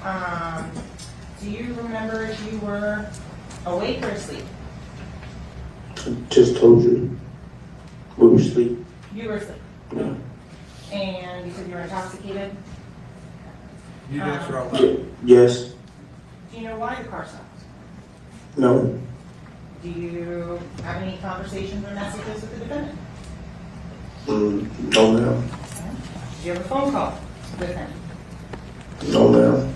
Do you remember if you were awake or asleep? Just told you. We were asleep. You were asleep. Yeah. And you said you were intoxicated? You did answer all that. Yes. Do you know why the car stopped? No. Do you have any conversations or messages with the defendant? No, ma'am. Do you have a phone call with him? No, ma'am.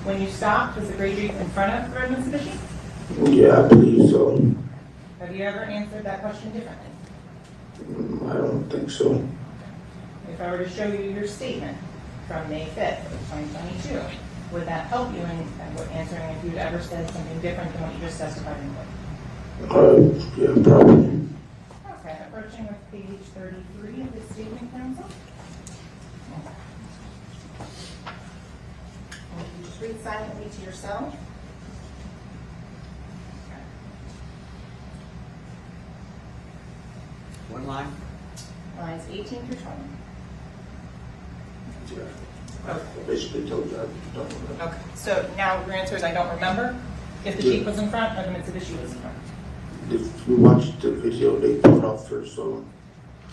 When you stopped, was the gray Jeep in front of red Mitsubishi? Yeah, I believe so. Have you ever answered that question differently? I don't think so. If I were to show you your statement from May 5th, 2022, would that help you in answering if you'd ever said something different than what you just testified in court? Yeah, probably. Okay, approaching with page 33 of the statement, counsel. Will you just read silently to yourself? One line? Lines 18 through 20. Yeah. I basically told you I don't remember. Okay, so now your answer is I don't remember if the Jeep was in front or the Mitsubishi was in front. If we watched the video, they pulled off first, so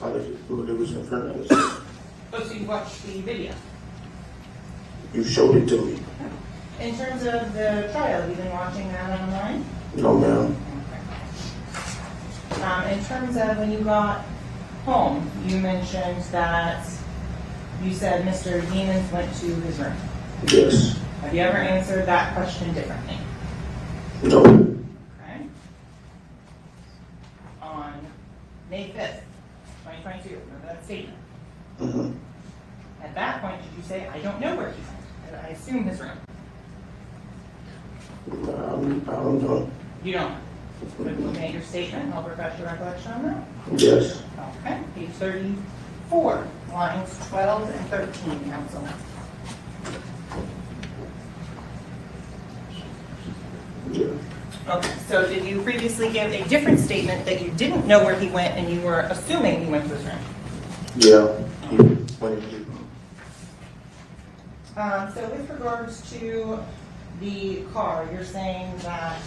I think it was in front of us. Oh, so you watched the video. You showed it to me. In terms of the trial, you've been watching that online? No, ma'am. In terms of when you got home, you mentioned that you said Mr. Demons went to his room. Yes. Have you ever answered that question differently? No. Okay. On May 5th, 2022, remember that statement? Mm-hmm. At that point, did you say, I don't know where he went? I assume his room. I don't know. You don't. But looking at your statement, I'll refresh your recollection on that. Yes. Okay, page 34, lines 12 and 13, counsel. Yeah. Okay, so did you previously give a different statement that you didn't know where he went and you were assuming he went to his room? Yeah. When did you? So with regards to the car, you're saying that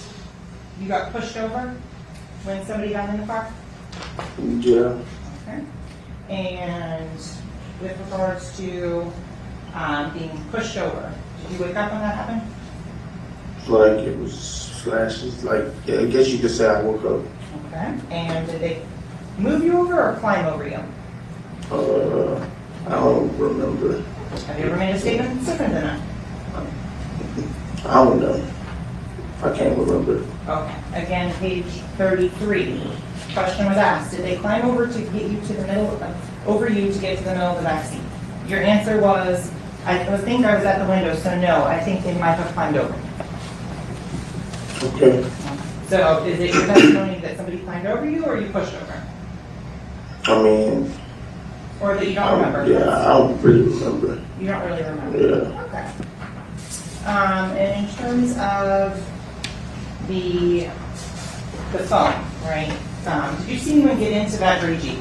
you got pushed over when somebody got in the car? Yeah. Okay. And with regards to being pushed over, did you wake up when that happened? Like it was flashes. Like yeah, I guess you could say I woke up. Okay. And did they move you over or climb over you? I don't remember. Have you ever made a statement that's different than that? I don't know. I can't remember. Okay. Again, page 33. Question was asked, did they climb over to get you to the middle, over you to get to the middle of the back seat? Your answer was, I think I was at the window, so no, I think they might have climbed over. Okay. So is it your testimony that somebody climbed over you or you pushed over? I mean, Or that you don't remember? yeah, I don't really remember. You don't really remember? Yeah. Okay. And in terms of the phone, right? Did you see anyone get into that gray Jeep?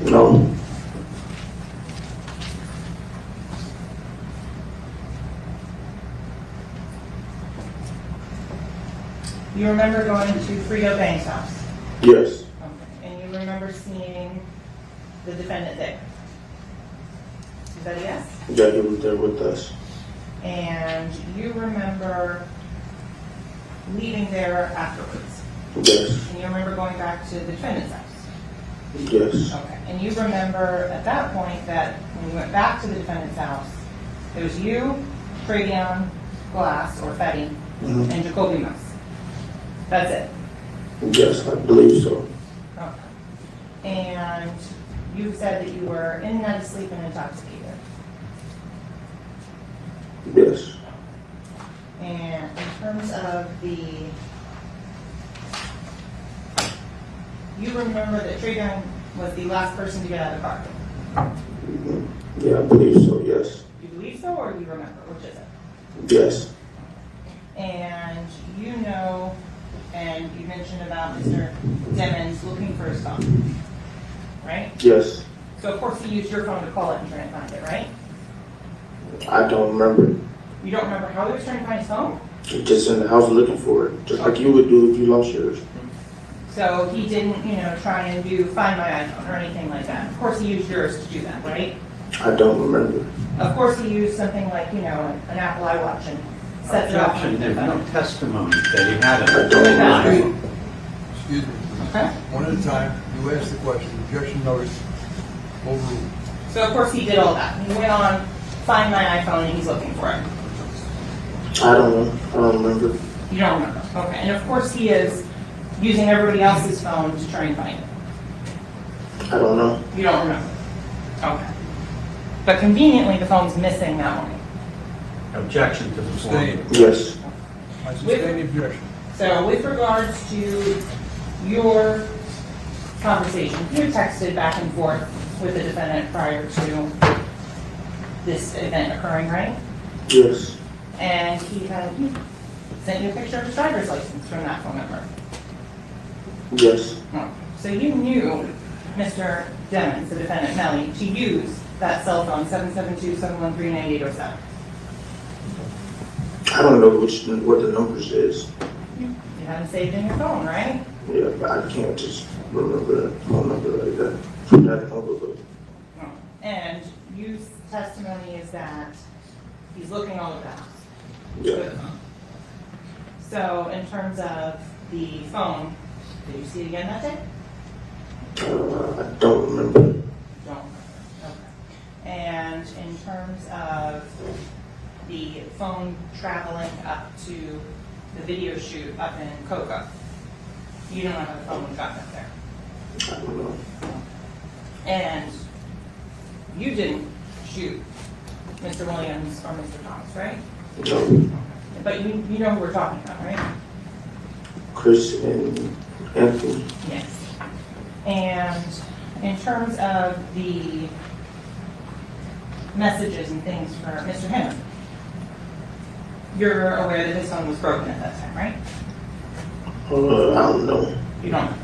No. You remember going to Frito Bank's house? Yes. Okay. And you remember seeing the defendant there? Is that a yes? Yeah, he was there with us. And you remember leaving there afterwards? Yes. And you remember going back to the defendant's house? Yes. Okay. And you remember at that point that when you went back to the defendant's house, it was you, Travion Glass, or Fetty, Mhm. and Jacoby Mouse. That's it? Yes, I believe so. Okay. And you said that you were in and out of sleep and intoxicated. Yes. And in terms of you remember that Travion was the last person to get out of the car? Mhm. Yeah, I believe so. Yes. Do you believe so, or do you remember? Which is it? Yes. And you know, and you mentioned about Mr. Demons looking for his phone, right? Yes. So of course he used your phone to call it and try and find it, right? I don't remember. You don't remember how he was trying to find his phone? Just in the house looking for it, just like you would do if you lost yours. So he didn't, try and do Find My iPhone or anything like that. Of course, he used yours to do that, right? I don't remember. Of course, he used something like, an Apple iWatch and sets it off. Objection, there's no testimony that he had I it. don't remember. Excuse me, Okay. one at a time. You asked the question, objection notice, overruled. So of course, he did all that. He went on Find My iPhone and he's looking for it. I don't know. I don't remember. You don't remember? Okay. And of course, he is using everybody else's phone to try and find it. I don't know. You don't remember? Okay. But conveniently, the phone's missing that morning. Objection to the form. Sustained. Yes. I sustain the objection. So with regards to your conversation, you texted back and forth with the defendant prior to this event occurring, right? Yes. And he had sent you a picture of his driver's license from that phone number. Yes. Oh, so you knew Mr. Demmons, the defendant, Melly, to use that cell phone, 772-713-9807. I don't know what the numbers is. You had it saved in your phone, right? Yeah, but I can't just remember a phone number like that from that number. But Oh. And your testimony is that he's looking all over the house. yeah, So in terms of the phone, did you see it again that day? I don't remember. Don't. Okay. And in terms of the phone traveling up to the video shoot up in Cocoa, you don't know how the phone got up there. I don't know. And you didn't shoot Mr. Williams or Mr. Thomas, right? No. But you know who we're talking about, right? Chris and Anthony. Yes. And in terms of the messages and things for Mr. Hammond, you're aware that his phone was broken at that time, right? I don't know. You don't know.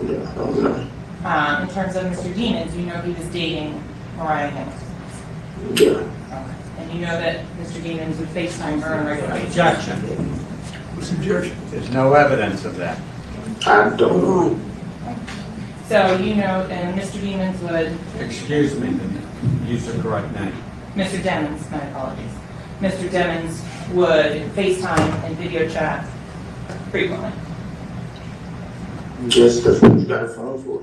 Yeah, I don't know. In terms of Mr. Demons, you know he was dating Mariah Hammond. Yeah. Okay. And you know that Mr. Demons would FaceTime her on a regular basis. Objection. What's the objection? There's no evidence of that. I don't know. Overruled. So you know, and Mr. Demons would, Excuse me, use the correct name. Mr. Demons, my apologies. Mr. Demons would FaceTime and video chat frequently. Yes, that's what you got a phone for.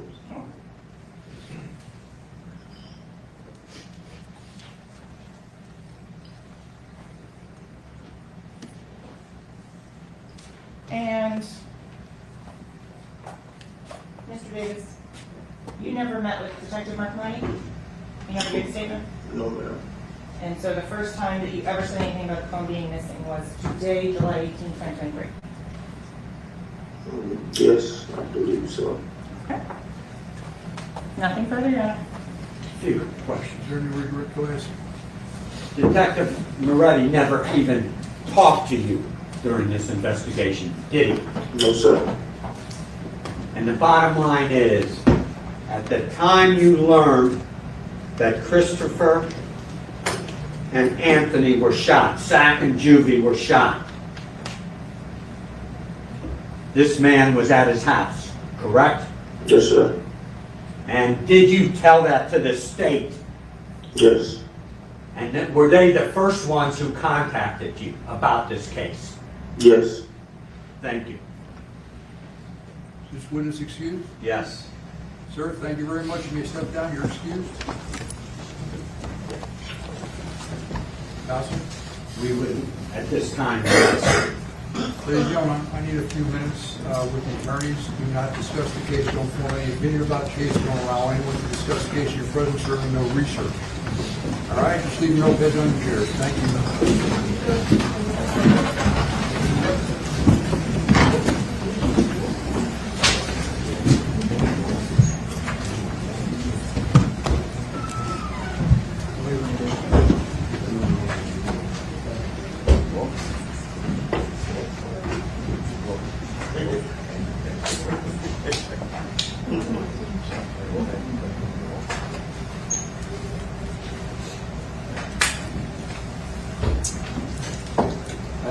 And Mr. Davis, you never met with Detective Marcolini? You never gave a statement? No, ma'am. And so the first time that you ever said anything about the phone being missing was today, July 18, 2023? Yes, I believe so. Okay. Nothing further yet. Few questions. Is there any regret to ask? Detective Moretti never even talked to you during this investigation, did he? No, sir. And the bottom line is, at the time you learned that Christopher and Anthony were shot, Zach and Juvie were shot, this man was at his house, correct? Yes, sir. And did you tell that to the state? Yes. And then were they the first ones who contacted you about this case? Yes. Thank you. Is this witness excused? Yes. Sir, thank you very much. You may step down. You're excused. Counsel? We would, at this time, yes. Ladies and gentlemen, I need a few minutes with the attorneys. Do not discuss the case. Don't form any opinion about the case. Don't allow anyone to discuss the case in your presence. Certainly no research. All right, just leave your notepad on the chair. Thank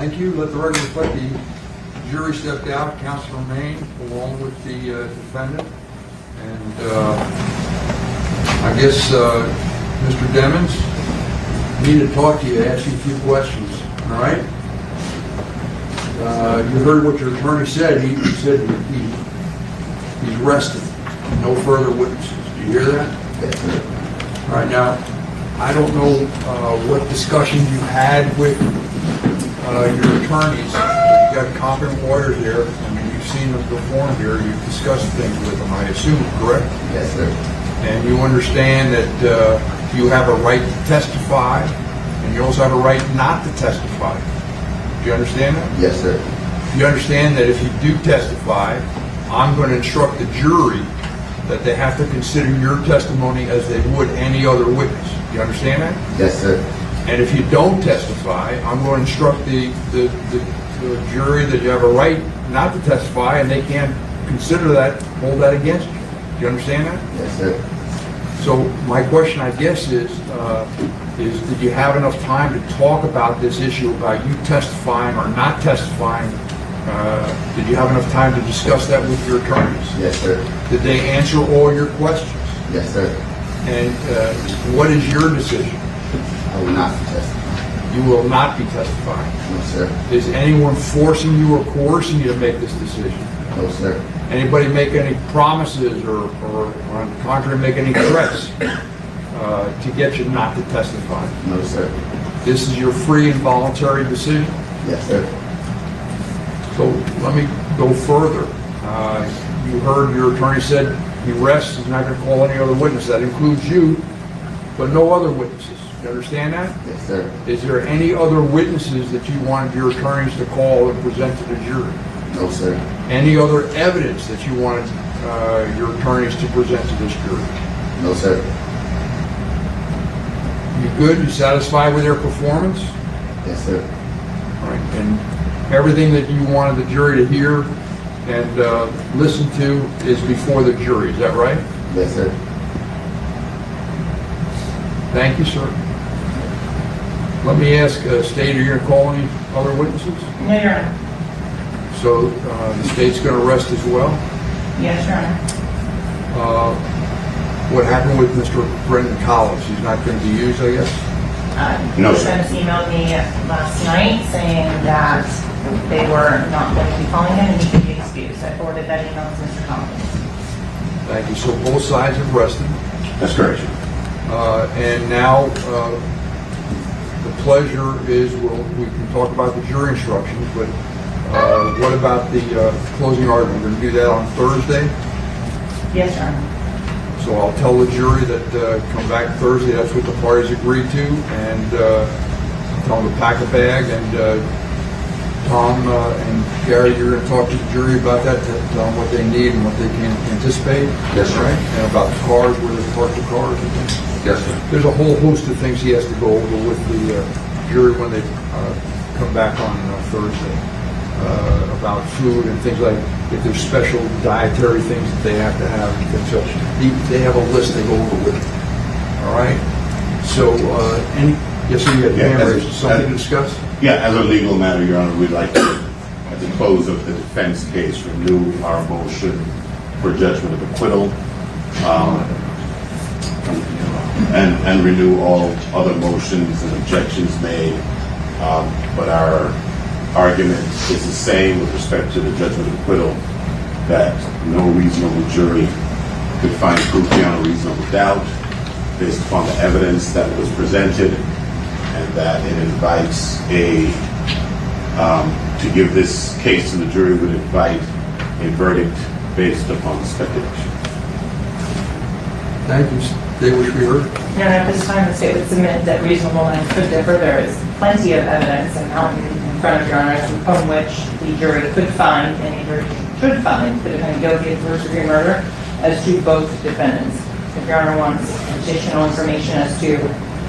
Thank you. Let the record reflect the jury stepped out, Councilor Maine, along with the defendant. And I guess, Mr. Demmons, I need to talk to you, ask you a few questions, all right? You heard what your attorney said. He said he's rested. No further witnesses. Do you hear that? Yes, sir. All right, now, I don't know what discussion you had with your attorneys. You've got competent lawyers here. I mean, you've seen them perform here. You've discussed things with them, I assume, correct? Yes, sir. And you understand that you have a right to testify, and you also have a right not to testify. Do you understand that? Yes, sir. You understand that if you do testify, I'm going to instruct the jury that they have to consider your testimony as they would any other witness. Do you understand that? Yes, sir. And if you don't testify, I'm going to instruct the jury that you have a right not to testify, and they can't consider that, hold that against you. Do you understand that? Yes, sir. So my question, I guess, is did you have enough time to talk about this issue about you testifying or not testifying? Did you have enough time to discuss that with your attorneys? Yes, sir. Did they answer all your questions? Yes, sir. And what is your decision? I will not testify. You will not be testifying. No, sir. Is anyone forcing you or coercing you to make this decision? No, sir. Anybody make any promises or on the contrary, make any threats to get you not to testify? No, sir. This is your free and voluntary decision. Yes, sir. So let me go further. You heard your attorney said he rests, he's not going to call any other witness. That includes you, but no other witnesses. You understand that? Yes, sir. Is there any other witnesses that you wanted your attorneys to call and present to the jury? No, sir. Any other evidence that you wanted your attorneys to present to this jury? No, sir. You good? You satisfied with their performance? Yes, sir. All right. And everything that you wanted the jury to hear and listen to is before the jury. Is that right? Yes, sir. Thank you, sir. Let me ask, State, are you going to call any other witnesses? No, Your Honor. So the State's going to rest as well? Yes, Your Honor. What happened with Mr. Brendan Collins? He's not going to be used, I guess? No, The sir. defense emailed me last night saying that they were not going to be calling him and he could be excused. I forwarded that email to Mr. Collins. Thank you. So both sides have rested. That's correct. And now the pleasure is, well, we can talk about the jury instructions, but what about the closing argument? We're going to do that on Thursday. Yes, Your Honor. So I'll tell the jury that come back Thursday, that's what the parties agreed to, and tell them to pack a bag, and Tom and Gary, you're going to talk to the jury about that, tell them what they need and what they can anticipate. Yes, sir. Right? And about the cars, where they park the cars and things. Yes, sir. There's a whole host of things he has to go over with the jury when they come back on Thursday about food and things like, if there's special dietary things that they have to have and things such. They have a list they go over with. All right? So, yes, sir, you had hand raised. Something to discuss? Yeah, as a legal matter, Your Honor, we'd like to, at the close of the defense case, renew our motion for judgment of acquittal, and renew all other motions and objections made. But our argument is the same with respect to the judgment of acquittal, that no reasonable jury could find proof beyond a reasonable doubt based upon the evidence that was presented, and that it invites to give this case to the jury would invite a verdict based upon speculation. Thank you. They wish we heard. Your Honor, at this time, the state would submit that reasonable minds could differ. There is plenty of evidence and out in front of Your Honor upon which the jury could find, and the jury should find, the defendant guilty of first-degree murder as to both defendants. If Your Honor wants additional information as to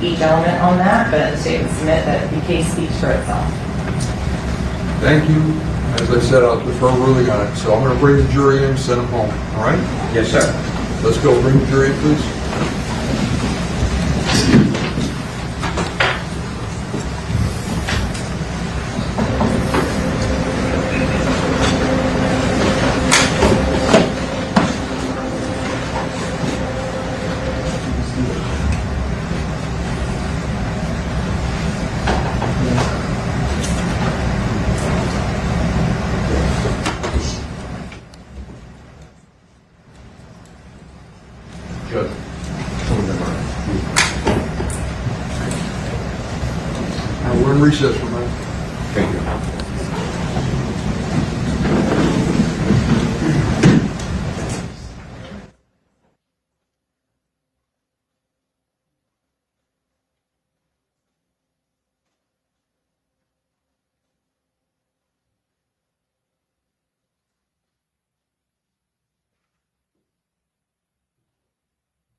each element on that, but the state would submit that the case speaks for itself. Thank you. As I said, I'll defer ruling on it. So I'm going to bring the jury in and send them home. All right? Yes, sir. Let's go. Bring the jury in, please. We're in recess for